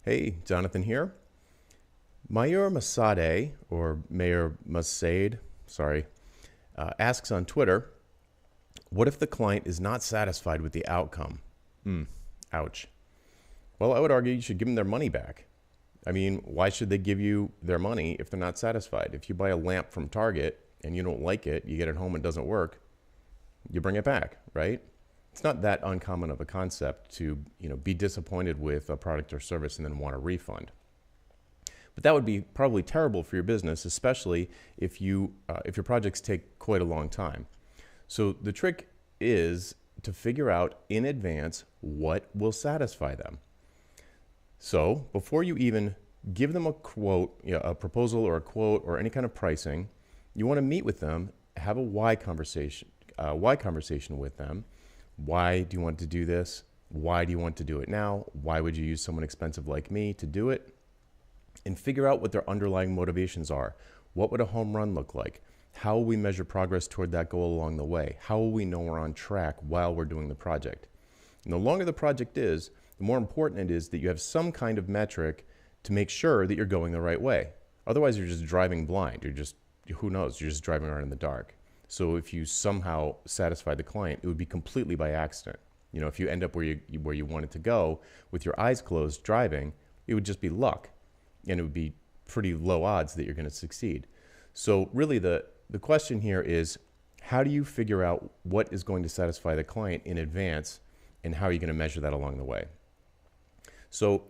Hey, Jonathan here. Mayor Masade, or Mayor Masade, sorry, asks on Twitter, what if the client is not satisfied with the outcome? Ouch. Well, I would argue you should give them their money back. I mean, why should they give you their money if they're not satisfied? If you buy a lamp from Target and you don't like it, you get it home and it doesn't work, you bring it back, right? It's not that uncommon of a concept to, be disappointed with a product or service and then want a refund. But that would be probably terrible for your business, especially if your projects take quite a long time. So the trick is to figure out in advance what will satisfy them. So before you even give them a quote, a proposal or a quote or any kind of pricing, you want to meet with them, have a why conversation with them. Why do you want to do this? Why do you want to do it now? Why would you use someone expensive like me to do it? And figure out what their underlying motivations are. What would a home run look like? How will we measure progress toward that goal along the way? How will we know we're on track while we're doing the project? And the longer the project is, the more important it is that you have some kind of metric to make sure that you're going the right way. Otherwise, you're just driving blind. Who knows? You're just driving around in the dark. So if you somehow satisfy the client, it would be completely by accident. If you end up where you wanted to go with your eyes closed driving, it would just be luck. And it would be pretty low odds that you're going to succeed. So really the question here is, how do you figure out what is going to satisfy the client in advance, and how are you going to measure that along the way? So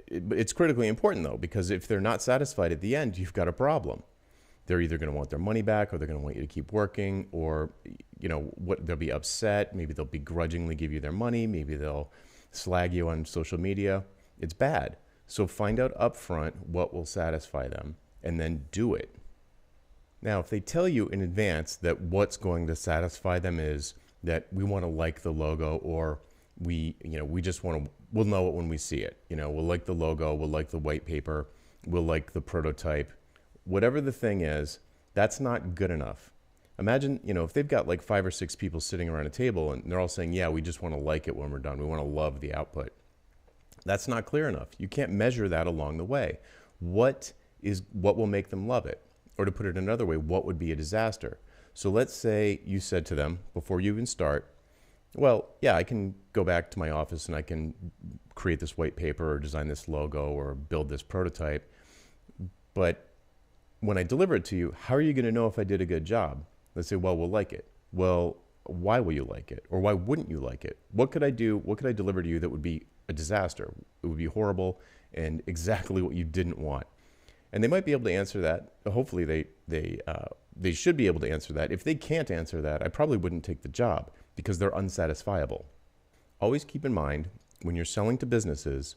it's critically important, though, because if they're not satisfied at the end, you've got a problem. They're either going to want their money back, or they're going to want you to keep working, or they'll be upset. Maybe they'll begrudgingly give you their money. Maybe they'll slag you on social media. It's bad. So find out upfront what will satisfy them, and then do it. Now, if they tell you in advance that what's going to satisfy them is that we want to like the logo, or we just want to, we'll know it when we see it. We'll like the logo, we'll like the white paper, we'll like the prototype. Whatever the thing is, that's not good enough. Imagine, if they've got like 5 or 6 people sitting around a table and they're all saying, yeah, we just want to like it when we're done. We want to love the output. That's not clear enough. You can't measure that along the way. What will make them love it? Or to put it another way, what would be a disaster? So let's say you said to them before you even start, well, yeah, I can go back to my office and I can create this white paper or design this logo or build this prototype. But when I deliver it to you, how are you going to know if I did a good job? Let's say, well, we'll like it. Well, why will you like it? Or why wouldn't you like it? What could I do? What could I deliver to you that would be a disaster? It would be horrible and exactly what you didn't want. And they might be able to answer that. Hopefully they should be able to answer that. If they can't answer that, I probably wouldn't take the job because they're unsatisfiable. Always keep in mind when you're selling to businesses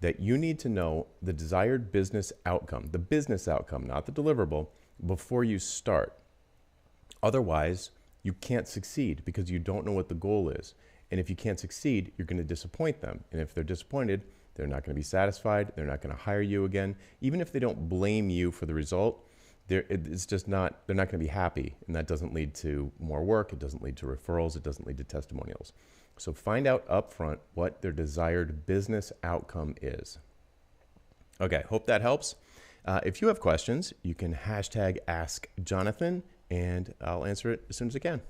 that you need to know the desired business outcome, the business outcome, not the deliverable, before you start. Otherwise, you can't succeed because you don't know what the goal is. And if you can't succeed, you're going to disappoint them. And if they're disappointed, they're not going to be satisfied. They're not going to hire you again. Even if they don't blame you for the result, they're not going to be happy. And that doesn't lead to more work. It doesn't lead to referrals. It doesn't lead to testimonials. So find out upfront what their desired business outcome is. Okay, hope that helps. If you have questions, you can hashtag AskJonathan, and I'll answer it as soon as I can.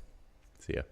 See ya.